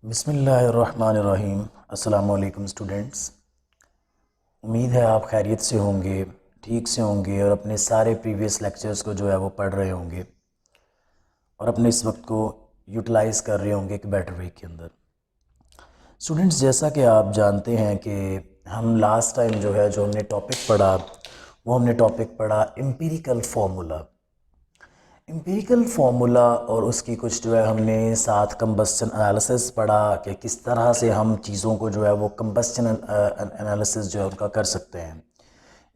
बिस्मिल्लाहिर्रहमानिर्रहीम। अस्सलामु अलैकुम स्टूडेंट्स। उम्मीद है आप खैरियत से होंगे, ठीक से होंगे और अपने सारे प्रीवियस लेक्चर्स को जो है वो पढ़ रहे होंगे और अपने इस वक्त को यूटिलाइज़ कर रहे होंगे एक बेटर वे के अंदर। स्टूडेंट्स, जैसा कि आप जानते हैं कि हम लास्ट टाइम जो है जो हमने टॉपिक पढ़ा वो हमने टॉपिक पढ़ा एम्पिरिकल फार्मूला। एम्पिरिकल फार्मूला और उसकी कुछ जो है हमने साथ कंबस्चन एनालिसिस पढ़ा कि किस तरह से हम चीज़ों को जो है वो कंबस्चन एनालिसिस जो है उनका कर सकते हैं,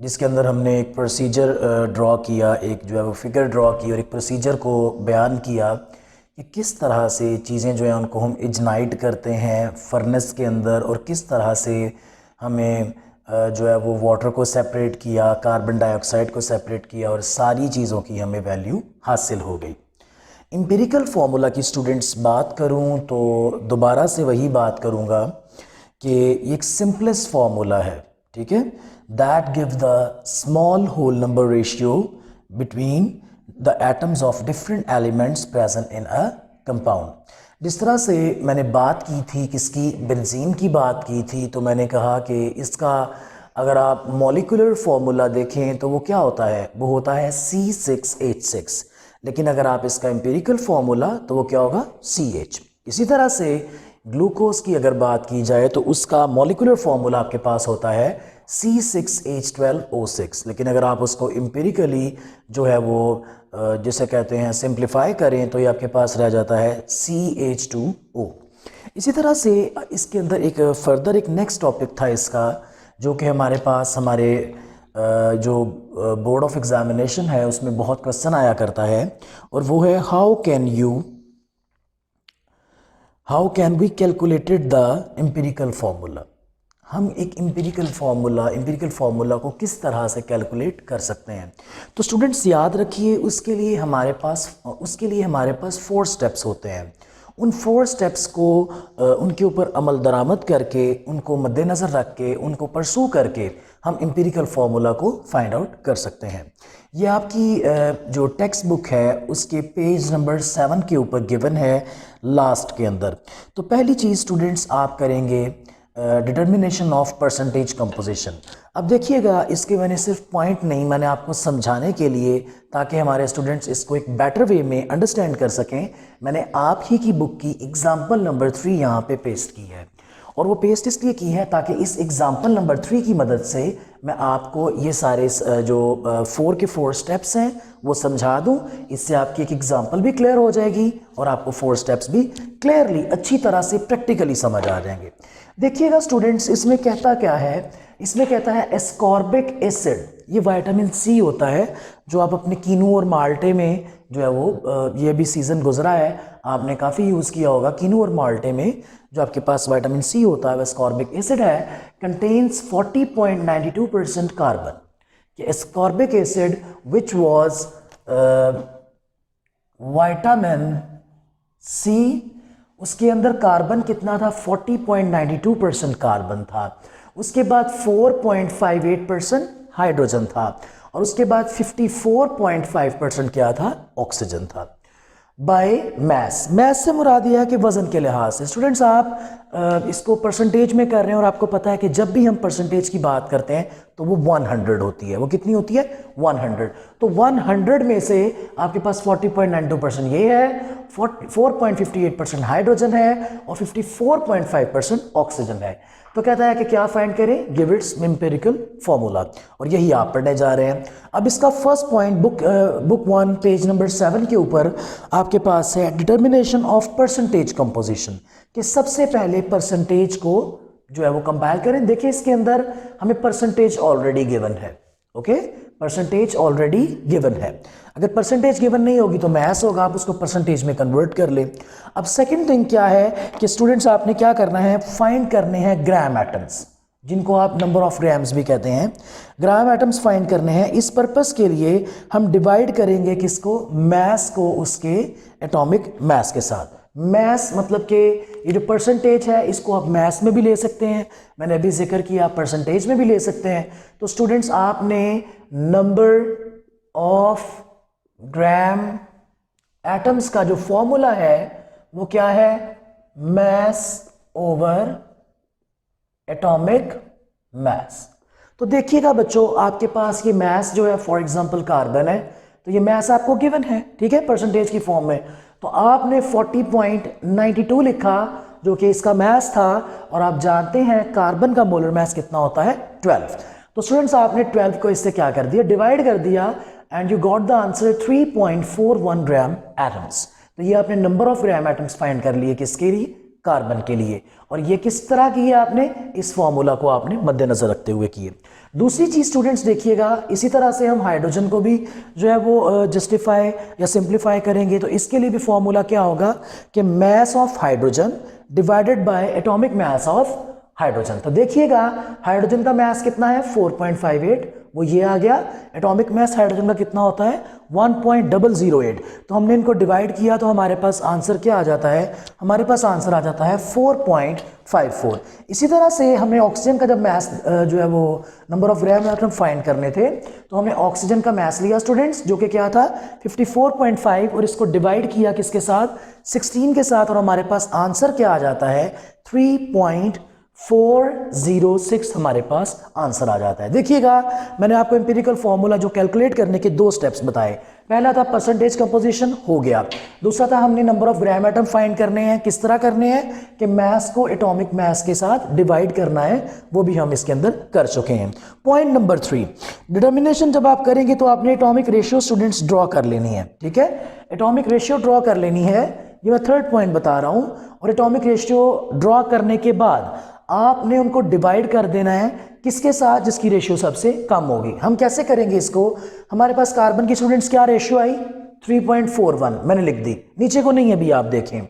जिसके अंदर हमने एक प्रोसीजर ड्रॉ किया, एक जो है वो फिगर ड्रॉ की और एक प्रोसीजर को बयान किया कि किस तरह से चीज़ें जो हैं उनको हम इग्नाइट करते हैं फर्नेस के अंदर और किस तरह से हमें जो है वो वाटर को सेपरेट किया, कार्बन डाइऑक्साइड को सेपरेट किया और सारी चीज़ों की हमें वैल्यू हासिल हो गई। एम्पिरिकल फार्मूला की स्टूडेंट्स बात करूं तो दोबारा से वही बात करूंगा कि एक सिंपलेस्ट फार्मूला है, ठीक है, that give the small whole number ratio between the atoms of different elements present in a compound. जिस तरह से मैंने बात की थी किसकी, बेंजीन की बात की थी, तो मैंने कहा कि इसका अगर आप मॉलिक्यूलर फार्मूला देखें तो वो क्या होता है, वो होता है C6H6, लेकिन अगर आप इसका एम्पिरिकल फार्मूला तो वो क्या होगा, CH। इसी तरह से ग्लूकोज की अगर बात की जाए तो उसका मॉलिक्यूलर फार्मूला आपके पास होता है C6H12O6, लेकिन अगर आप उसको एम्पिरिकली जो है वो जिसे कहते हैं सिंप्लीफाई करें तो ये आपके पास रह जाता है CH2O। इसी तरह से इसके अंदर एक फर्दर एक नेक्स्ट टॉपिक था इसका, जो कि हमारे पास हमारे जो बोर्ड ऑफ एग्जामिनेशन है उसमें बहुत क्वेश्चन आया करता है, और वो है how can we calculated the empirical formula. हम एक एम्पिरिकल फार्मूला को किस तरह से कैलकुलेट कर सकते हैं। तो स्टूडेंट्स याद रखिए, उसके लिए हमारे पास 4 स्टेप्स होते हैं। उन 4 स्टेप्स को उनके ऊपर अमल दरामद करके, उनको मद्देनज़र रख के, उनको परसू करके हम एम्पिरिकल फार्मूला को फाइंड आउट कर सकते हैं। ये आपकी जो टेक्स्ट बुक है उसके पेज नंबर 7 के ऊपर गिवन है लास्ट के अंदर। तो पहली चीज़ स्टूडेंट्स आप करेंगे डिटर्मिनेशन ऑफ परसेंटेज कंपोजिशन। अब देखिएगा, इसके मैंने सिर्फ पॉइंट नहीं, मैंने आपको समझाने के लिए ताकि हमारे स्टूडेंट्स इसको एक बेटर वे में अंडरस्टैंड कर सकें, मैंने आप ही की बुक की एग्जाम्पल नंबर 3 यहाँ पे पेस्ट की है। और वो पेस्ट इसलिए की है ताकि इस एग्जाम्पल नंबर 3 की मदद से मैं आपको ये सारे जो 4 के 4 स्टेप्स हैं वो समझा दूं। इससे आपकी एक एग्जाम्पल भी क्लियर हो जाएगी और आपको 4 स्टेप्स भी क्लियरली अच्छी तरह से प्रैक्टिकली समझ आ जाएंगे। देखिएगा स्टूडेंट्स, इसमें कहता क्या है, इसमें कहता है एस्कॉर्बिक एसिड, ये विटामिन सी होता है जो आप अपने कीनू और माल्टे में जो है वो ये भी सीज़न गुजरा है, आपने काफ़ी यूज़ किया होगा। कीनू और माल्टे में जो आपके पास विटामिन सी होता है वह एस्कॉर्बिक एसिड है, contains 40.92% carbon. Ascorbic acid which was vitamin C, उसके अंदर कार्बन कितना था, 40.92% कार्बन था। उसके बाद 4.58% हाइड्रोजन था और उसके बाद 54.5% क्या था, ऑक्सीजन था। बाय मैस से मुराद यह है कि वजन के लिहाज से। स्टूडेंट्स, आप इसको परसेंटेज में कर रहे हैं और आपको पता है कि जब भी हम परसेंटेज की बात करते हैं तो वो 100 होती है। वो कितनी होती है, 100। तो 100 में से आपके पास 40.92% ये है, 4.58% हाइड्रोजन है और 54.5% ऑक्सीजन है। तो कहता है कि क्या फाइंड करें, गिव इट्स एम्पिरिकल फार्मूला, और यही आप पढ़ने जा रहे हैं। अब इसका first point book 1 page number 7 के ऊपर आपके पास है डिटर्मिनेशन ऑफ परसेंटेज कंपोजिशन, कि सबसे पहले परसेंटेज को जो है वो कंपाइल करें। देखिए इसके अंदर हमें परसेंटेज ऑलरेडी गिवन है, ओके, परसेंटेज ऑलरेडी गिवन है। अगर परसेंटेज गिवन नहीं होगी तो मैथ्स होगा, आप उसको परसेंटेज में कन्वर्ट कर ले। अब सेकंड थिंग क्या है कि स्टूडेंट्स आपने क्या करना है, फाइंड करने हैं ग्राम एटम्स, जिनको आप नंबर ऑफ ग्राम्स भी कहते हैं। ग्राम एटम्स फाइंड करने हैं। इस पर्पस के लिए हम डिवाइड करेंगे किसको, मैस को उसके एटॉमिक मैस के साथ। मैस मतलब कि ये जो परसेंटेज है इसको आप मैस में भी ले सकते हैं, मैंने अभी जिक्र किया, आप परसेंटेज में भी ले सकते हैं। तो स्टूडेंट्स आपने नंबर ऑफ ग्राम एटम्स का जो फॉर्मूला है वो क्या है, mass over atomic mass। तो देखिएगा बच्चों, आपके पास ये mass जो है फॉर एग्जांपल कार्बन है, तो ये mass आपको गिवन है, ठीक है, परसेंटेज की फॉर्म में। तो आपने 40.92 लिखा जो कि इसका mass था, और आप जानते हैं कार्बन का मोलर mass कितना होता है, 12। तो स्टूडेंट्स आपने 12 को इससे क्या कर दिया, डिवाइड कर दिया, and you got the answer 3.41 gram atoms. तो ये आपने number of gram atoms find कर लिए, किसके लिए, कार्बन के लिए। और ये किस तरह किए आपने, इस फॉर्मूला को आपने मद्देनजर रखते हुए किए। दूसरी चीज स्टूडेंट्स देखिएगा, इसी तरह से हम हाइड्रोजन को भी जो है वो जस्टिफाई या सिंप्लीफाई करेंगे। तो इसके लिए भी फॉर्मूला क्या होगा कि mass of hydrogen divided by atomic mass of hydrogen. तो देखिएगा हाइड्रोजन का मैस कितना है, 4.58, वो ये आ गया। एटॉमिक मैस हाइड्रोजन का कितना होता है, 1.008। तो हमने इनको डिवाइड किया तो हमारे पास आंसर क्या आ जाता है, हमारे पास आंसर आ जाता है 4.54। इसी तरह से हमने ऑक्सीजन का जब मैस जो है वो number of gram atom find करने थे, तो हमने ऑक्सीजन का मैस लिया स्टूडेंट्स, जो कि क्या था 54.5, और इसको डिवाइड किया किसके साथ, 16 के साथ, और हमारे पास आंसर क्या आ जाता है, 3.406 हमारे पास आंसर आ जाता है। देखिएगा मैंने आपको एम्पिरिकल फॉर्मूला जो कैलकुलेट करने के 2 स्टेप्स बताए। पहला था परसेंटेज कंपोजिशन, हो गया। दूसरा था हमने number of gram atom find करने हैं। किस तरह करने हैं कि मैस को एटॉमिक मैस के साथ डिवाइड करना है, वो भी हम इसके अंदर कर चुके हैं। पॉइंट नंबर 3, डिटर्मिनेशन जब आप करेंगे तो आपने एटॉमिक रेशियो स्टूडेंट्स ड्रॉ कर लेनी है, ठीक है, एटॉमिक रेशियो ड्रॉ कर लेनी है। ये मैं 3rd पॉइंट बता रहा हूं। और एटॉमिक रेशियो ड्रॉ करने के बाद आपने उनको डिवाइड कर देना है किसके साथ, जिसकी रेशियो सबसे कम होगी। हम कैसे करेंगे इसको, हमारे पास कार्बन की स्टूडेंट्स क्या रेशियो आई, 3.41, मैंने लिख दी, नीचे को नहीं है भी आप देखें।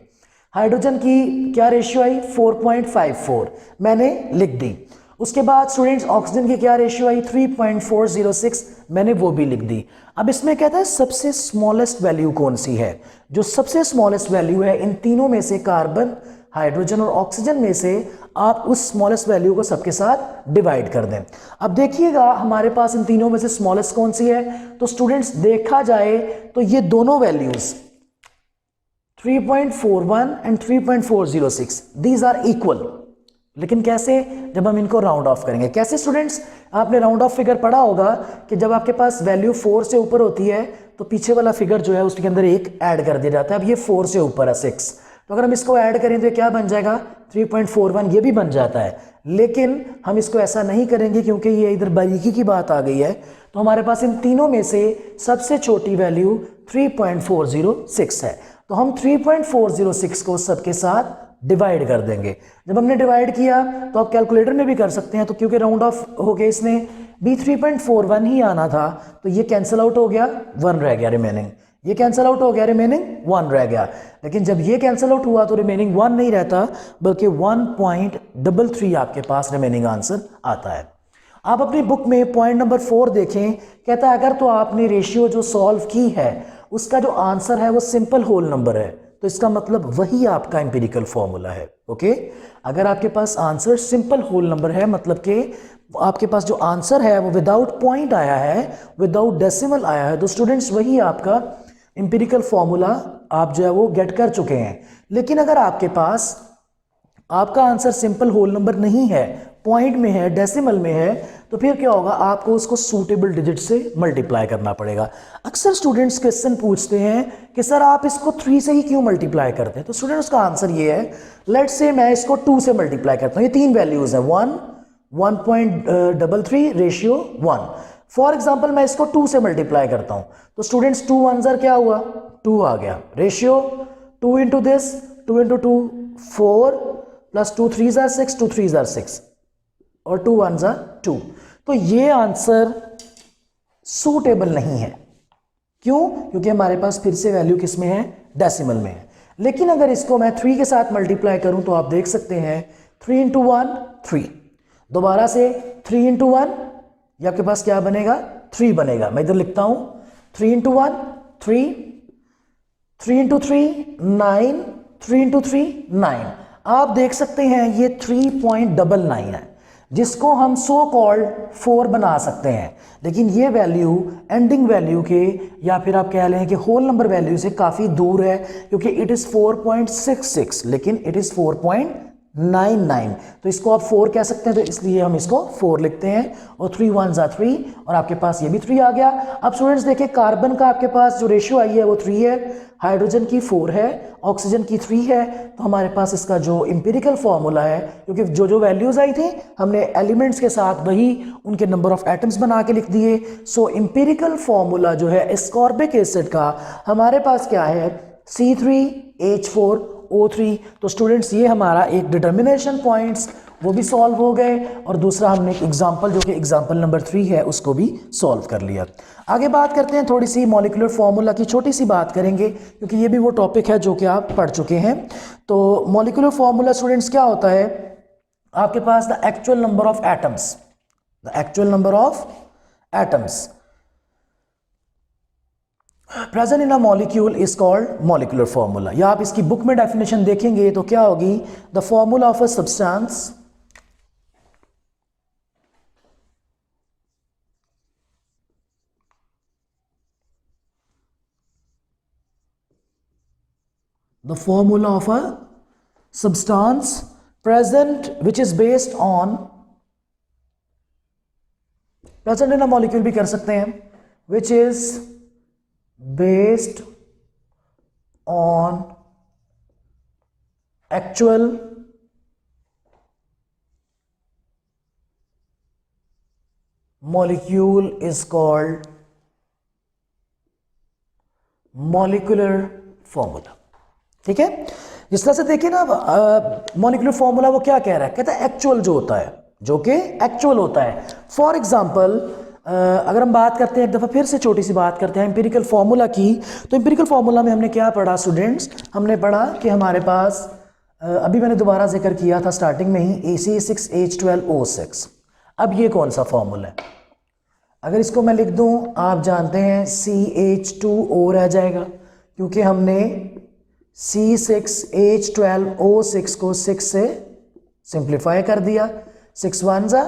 हाइड्रोजन की क्या रेशियो आई, 4.54, मैंने लिख दी। उसके बाद स्टूडेंट्स ऑक्सीजन की क्या रेशियो आई, 3.406, मैंने वो भी लिख दी। अब इसमें कहता है सबसे स्मॉलेस्ट वैल्यू कौन सी है, जो सबसे स्मॉलेस्ट वैल्यू है इन तीनों में से, कार्बन, हाइड्रोजन और ऑक्सीजन में से, आप उस स्मॉलेस्ट वैल्यू को सबके साथ डिवाइड कर दें। अब देखिएगा हमारे पास इन तीनों में से स्मॉलेस्ट कौन सी है, तो स्टूडेंट्स देखा जाए तो ये दोनों values 3.41 and 3.406 these are equal. लेकिन कैसे, जब हम इनको राउंड ऑफ करेंगे। कैसे स्टूडेंट्स, आपने राउंड ऑफ फिगर पढ़ा होगा कि जब आपके पास वैल्यू 4 से ऊपर होती है तो पीछे वाला फिगर जो है उसके अंदर एक ऐड कर दिया जाता है। अब ये 4 से ऊपर है 6, तो अगर हम इसको ऐड करें तो क्या बन जाएगा, 3.41, ये भी बन जाता है। लेकिन हम इसको ऐसा नहीं करेंगे क्योंकि ये इधर बारीकी की बात आ गई है। तो हमारे पास इन तीनों में से सबसे छोटी वैल्यू 3.406 है। तो हम 3.406 को सबके साथ डिवाइड कर देंगे। जब हमने डिवाइड किया तो आप कैलकुलेटर में भी कर सकते हैं, तो क्योंकि राउंड ऑफ हो गया इसमें भी 3.41 ही आना था, तो ये कैंसिल आउट हो गया, 1 रह गया रिमेनिंग, ये कैंसिल आउट हो गया, रिमेनिंग 1 रह गया। लेकिन जब ये कैंसिल आउट हुआ तो रिमेनिंग 1 नहीं रहता, बल्कि 1.33 आपके पास रिमेनिंग आंसर आता है। आप अपनी बुक में पॉइंट नंबर 4 देखें, कहता है अगर तो आपने रेशियो जो सॉल्व की है उसका जो आंसर है वो सिंपल होल नंबर है, तो इसका मतलब वही आपका एम्पिरिकल फॉर्मूला है। ओके, अगर आपके पास आंसर सिंपल होल नंबर है, मतलब कि आपके पास जो आंसर है वो विदाउट पॉइंट आया है, विदाउट डेसिमल आया है, तो स्टूडेंट्स वही आपका एम्पिरिकल फॉर्मूला आप जो है वो गेट कर चुके हैं। लेकिन अगर आपके पास आपका आंसर सिंपल होल नंबर नहीं है, पॉइंट में है, डेसिमल में है, तो फिर क्या होगा, आपको उसको सूटेबल डिजिट से मल्टीप्लाई करना पड़ेगा। अक्सर स्टूडेंट्स क्वेश्चन पूछते हैं कि सर आप इसको 3 से ही क्यों मल्टीप्लाई करते हैं, तो स्टूडेंट उसका आंसर ये है, लेट्स से मैं इसको 2 से मल्टीप्लाई करता हूँ। ये 3 वैल्यूज हैं, 1, 1.33 रेशियो 1। फॉर एग्जाम्पल मैं इसको 2 से मल्टीप्लाई करता हूँ, तो स्टूडेंट्स 2 1 क्या हुआ, 2 आ गया, ratio 2 into this, 2 into 2 4, plus 2 3 6, 2 3 6, और 2 1 2। तो ये आंसर सूटेबल नहीं है। क्यों? क्योंकि हमारे पास फिर से वैल्यू किस में है, डेसिमल में है। लेकिन अगर इसको मैं 3 के साथ मल्टीप्लाई करूं तो आप देख सकते हैं 3 इंटू 1 3, दोबारा से 3 इंटू 1, ये आपके पास क्या बनेगा, 3 बनेगा। मैं इधर लिखता हूं 3 इंटू 1 3, 3 इंटू 3 9, 3 इंटू 3 9। आप देख सकते हैं ये 3.99 है। जिसको हम सो कॉल्ड 4 बना सकते हैं, लेकिन ये वैल्यू एंडिंग वैल्यू के या फिर आप कह लें कि होल नंबर वैल्यू से काफ़ी दूर है, क्योंकि इट इज़ 4.66 लेकिन इट इज़ 4.99। तो इसको आप 4 कह सकते हैं, तो इसलिए हम इसको 4 लिखते हैं। और 3 1 3 और आपके पास ये भी 3 आ गया। अब स्टूडेंट्स देखिए, कार्बन का आपके पास जो रेशियो आई है वो 3 है, हाइड्रोजन की 4 है, ऑक्सीजन की 3 है। तो हमारे पास इसका जो इंपेरिकल फॉर्मूला है, क्योंकि जो जो वैल्यूज आई थी हमने एलिमेंट्स के साथ वही उनके नंबर ऑफ एटम्स बना के लिख दिए। सो इंपेरिकल फॉर्मूला जो है एस्कॉर्बिक एसिड का हमारे पास क्या है, C3H4O3। तो स्टूडेंट्स ये हमारा एक डिटर्मिनेशन पॉइंट्स वो भी सॉल्व हो गए, और दूसरा हमने एक एग्जाम्पल जो कि एग्जाम्पल नंबर 3 है उसको भी सॉल्व कर लिया। आगे बात करते हैं, थोड़ी सी मॉलिक्यूलर फॉर्मूला की छोटी सी बात करेंगे, क्योंकि ये भी वो टॉपिक है जो कि आप पढ़ चुके हैं। तो मॉलिक्यूलर फॉर्मूला स्टूडेंट्स क्या होता है, आपके पास the actual number of atoms, the actual number of atoms present in a molecule is called molecular formula. या आप इसकी बुक में डेफिनेशन देखेंगे तो क्या होगी, the formula of a substance the formula of a substance present which is based on, present in a molecule भी कर सकते हैं, which is based on actual molecule is called molecular formula। ठीक है, जिस तरह से देखिए ना, मॉलिक्यूलर फॉर्मूला वो क्या कह रहा है, कहता है एक्चुअल जो होता है, जो कि एक्चुअल होता है। फॉर एग्जांपल अगर हम बात करते हैं, एक दफ़ा फिर से छोटी सी बात करते हैं एम्पिरिकल फार्मूला की। तो एम्पिरिकल फार्मूला में हमने क्या पढ़ा स्टूडेंट्स, हमने पढ़ा कि हमारे पास अभी मैंने दोबारा जिक्र किया था स्टार्टिंग में ही, AC6H12O6। अब ये कौन सा फार्मूला है, अगर इसको मैं लिख दूं, आप जानते हैं CH2O रह जाएगा, क्योंकि हमने C6H12O6 को 6 से सिंप्लीफाई कर दिया, 6 1 जा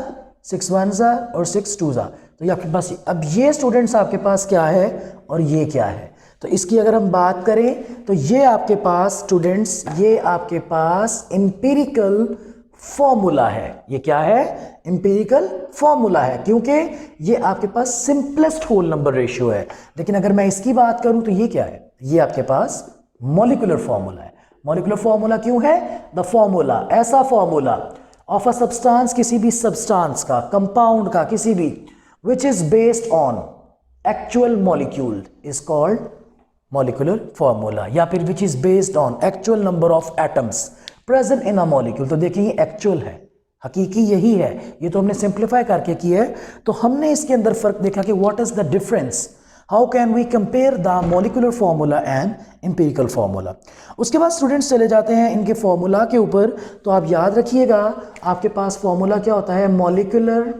और 6 2 जा। तो ये आपके पास, अब ये स्टूडेंट्स आपके पास क्या है और ये क्या है, तो इसकी अगर हम बात करें तो ये आपके पास स्टूडेंट्स, ये आपके पास एम्पिरिकल फॉर्मूला है। ये क्या है, एम्पिरिकल फॉर्मूला है, क्योंकि ये आपके पास सिंपलेस्ट होल नंबर रेशियो है। लेकिन अगर मैं इसकी बात करूं तो ये क्या है, ये आपके पास मॉलिक्यूलर फॉर्मूला है। मॉलिक्यूलर फॉर्मूला क्यों है, द फॉर्मूला, ऐसा फॉर्मूला ऑफ अ सब्सटेंस, किसी भी सब्सटेंस का, कंपाउंड का, किसी भी, which is based on actual molecule is called molecular formula, या फिर which is based on actual number of atoms present in a molecule। तो देखिए ये एक्चुअल है, हकीकी यही है, ये तो हमने सिंप्लीफाई करके किया है। तो हमने इसके अंदर फर्क देखा कि what is the difference, how can we compare the molecular formula and empirical formula. उसके बाद स्टूडेंट्स चले जाते हैं इनके फॉर्मूला के ऊपर। तो आप याद रखिएगा, आपके पास फॉर्मूला क्या होता है, molecular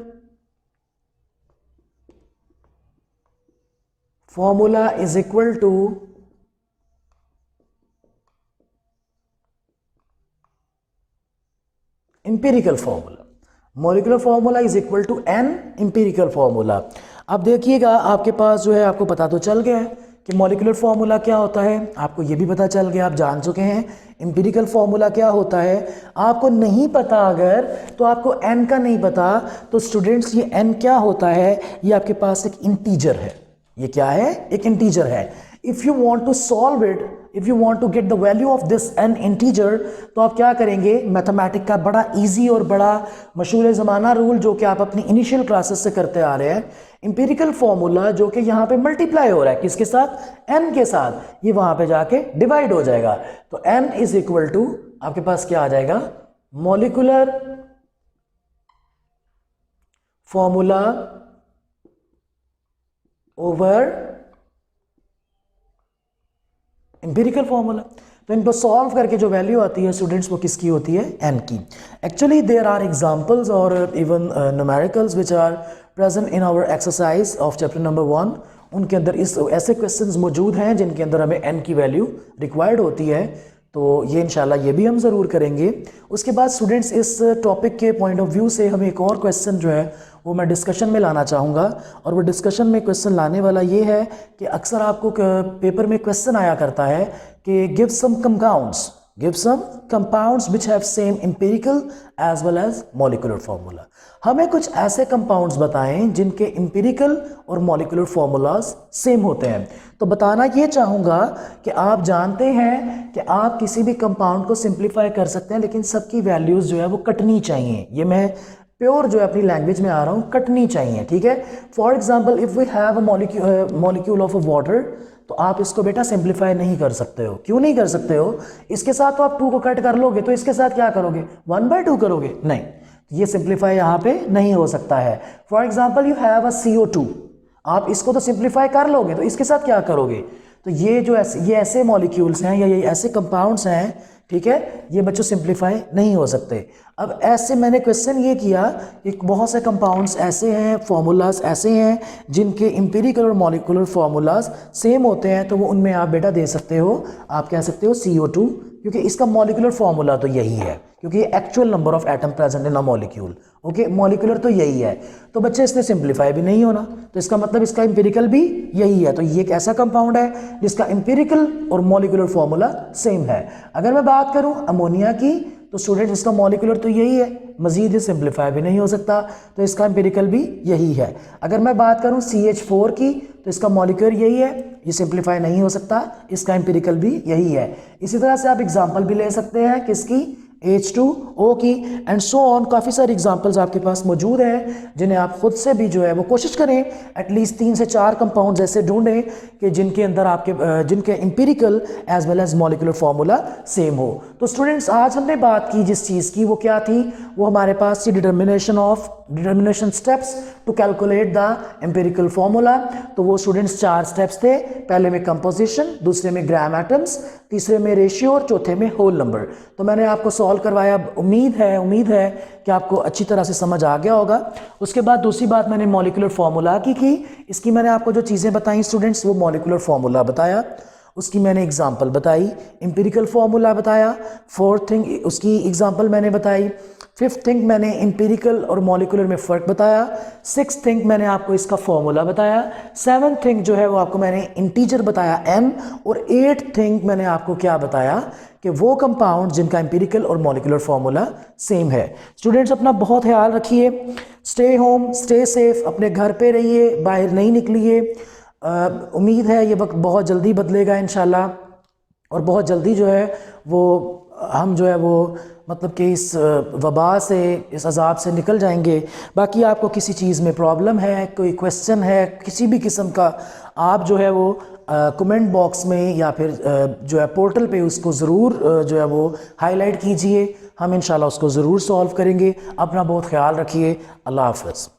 formula is equal to empirical formula। molecular formula is equal to an empirical formula। अब देखिएगा आपके पास जो है, आपको पता तो चल गया है कि मॉलिक्यूलर फॉर्मूला क्या होता है, आपको ये भी पता चल गया, आप जान चुके हैं एम्पिरिकल फॉर्मूला क्या होता है। आपको नहीं पता अगर, तो आपको n का नहीं पता, तो स्टूडेंट्स ये n क्या होता है, ये आपके पास एक इंटीजर है। ये क्या है, एक इंटीजर है। If you want to solve it, if you want to get the value of this an integer, तो आप क्या करेंगे, मैथमेटिक्स का बड़ा इजी और बड़ा मशहूर ज़माना रूल जो कि आप अपनी इनिशियल क्लासेस से करते आ रहे हैं, इंपेरिकल फॉर्मूला जो कि यहाँ पे मल्टीप्लाई हो रहा है किसके साथ, n के साथ, ये वहां पे जाके डिवाइड हो जाएगा। तो n इज इक्वल टू आपके पास क्या आ जाएगा, molecular formula over empirical formula. तो इनको सॉल्व करके जो वैल्यू आती है स्टूडेंट्स, वो किसकी होती है, n की। Actually there are examples or even numericals which are present in our exercise of chapter number 1। उनके अंदर इस ऐसे क्वेश्चंस मौजूद हैं जिनके अंदर हमें n की वैल्यू रिक्वायर्ड होती है। तो ये इंशाल्लाह ये भी हम ज़रूर करेंगे। उसके बाद स्टूडेंट्स इस टॉपिक के पॉइंट ऑफ व्यू से हम एक और क्वेश्चन जो है वो मैं डिस्कशन में लाना चाहूँगा, और वो डिस्कशन में क्वेश्चन लाने वाला ये है कि अक्सर आपको पेपर में क्वेश्चन आया करता है कि give some compounds which have same empirical as well as molecular formula. हमें कुछ ऐसे कंपाउंड्स बताएं जिनके एम्पिरिकल और मॉलिक्यूलर फार्मूलाज सेम होते हैं। तो बताना ये चाहूँगा कि आप जानते हैं कि आप किसी भी कंपाउंड को सिंप्लीफाई कर सकते हैं, लेकिन सबकी वैल्यूज़ जो है वो कटनी चाहिए। ये मैं प्योर जो है अपनी लैंग्वेज में आ रहा हूँ, कटनी चाहिए, ठीक है। For example if we have a molecule of a water, तो आप इसको बेटा सिंप्लीफाई नहीं कर सकते हो। क्यों नहीं कर सकते हो? इसके साथ तो आप 2 को कट कर लोगे, तो इसके साथ क्या करोगे? 1/2 करोगे? नहीं, ये सिंप्लीफाई यहाँ पे नहीं हो सकता है। For example you have a CO2, आप इसको तो सिंप्लीफाई कर लोगे, तो इसके साथ क्या करोगे? तो ये जो ये ऐसे मॉलिक्यूल्स हैं या ये ऐसे कंपाउंड्स हैं, ठीक है, ये बच्चों सिंप्लीफाई नहीं हो सकते। अब ऐसे मैंने क्वेश्चन ये किया कि बहुत से कंपाउंड्स ऐसे हैं, फार्मूलाज ऐसे हैं जिनके एम्पिरिकल और मॉलिक्यूलर फार्मूलाज सेम होते हैं, तो वो उनमें आप बेटा दे सकते हो, आप कह सकते हो CO2, क्योंकि इसका मॉलिक्यूलर फार्मूला तो यही है, क्योंकि actual number of atom present in a molecule, okay, molecular तो यही है। तो बच्चे इसने सिंप्लीफाई भी नहीं होना, तो इसका मतलब इसका एम्पिरिकल भी यही है। तो ये एक ऐसा कंपाउंड है जिसका एम्पिरिकल और मॉलिक्यूलर फार्मूला सेम है। अगर मैं बात करूं अमोनिया की, तो स्टूडेंट इसका मॉलिक्यूलर तो यही है, मजीद ये सिंप्लीफाई भी नहीं हो सकता, तो इसका एम्पिरिकल भी यही है। अगर मैं बात करूं CH4 की, तो इसका मॉलिक्यूलर यही है, ये सिंप्लीफाई नहीं हो सकता, इसका एम्पिरिकल भी यही है। इसी तरह से आप एग्जांपल भी ले सकते हैं किसकी? H2O की, एंड सो ऑन। काफ़ी सारे एग्जांपल्स आपके पास मौजूद हैं जिन्हें आप खुद से भी जो है वो कोशिश करें, एटलीस्ट 3 से 4 कंपाउंड्स ऐसे ढूंढें कि जिनके अंदर जिनके empirical as well as molecular formula same हो। तो स्टूडेंट्स आज हमने बात की जिस चीज़ की, वो क्या थी? वो हमारे पास थी determination steps to calculate the empirical formula. तो वो स्टूडेंट्स 4 स्टेप्स थे, पहले में कंपोजिशन, दूसरे में ग्राम एटम्स, तीसरे में रेशियो और चौथे में होल नंबर। तो मैंने आपको सॉल्व करवाया, उम्मीद है कि आपको अच्छी तरह से समझ आ गया होगा। उसके बाद दूसरी बात मैंने मॉलिक्यूलर फार्मूला की इसकी मैंने आपको जो चीज़ें बताई स्टूडेंट्स, वो मॉलिक्यूलर फार्मूला बताया, उसकी मैंने एग्जांपल बताई, एम्पिरिकल फार्मूला बताया, 4th थिंग उसकी एग्जांपल मैंने बताई, 5th थिंग मैंने एम्पिरिकल और मॉलिक्यूलर में फ़र्क बताया, 6th थिंग मैंने आपको इसका फार्मूला बताया, 7th थिंग जो है वो आपको मैंने इंटीजर बताया m, और 8th थिंग मैंने आपको क्या बताया कि वो कंपाउंड जिनका एम्पिरिकल और मॉलिक्यूलर फार्मूला सेम है। स्टूडेंट्स अपना बहुत ख्याल रखिए, स्टे होम, स्टे सेफ, अपने घर पे रहिए, बाहर नहीं निकलिए। उम्मीद है ये वक्त बहुत जल्दी बदलेगा इंशाल्लाह, और बहुत जल्दी जो है वो हम जो है वो मतलब कि इस वबा से, इस अजाब से निकल जाएंगे। बाकी आपको किसी चीज़ में प्रॉब्लम है, कोई क्वेश्चन है किसी भी किस्म का, आप जो है वो कमेंट बॉक्स में या फिर जो है पोर्टल पे उसको ज़रूर जो है वो हाईलाइट कीजिए, हम इंशाल्लाह उसको ज़रूर सॉल्व करेंगे। अपना बहुत ख्याल रखिए। अल्लाह हाफ़िज़।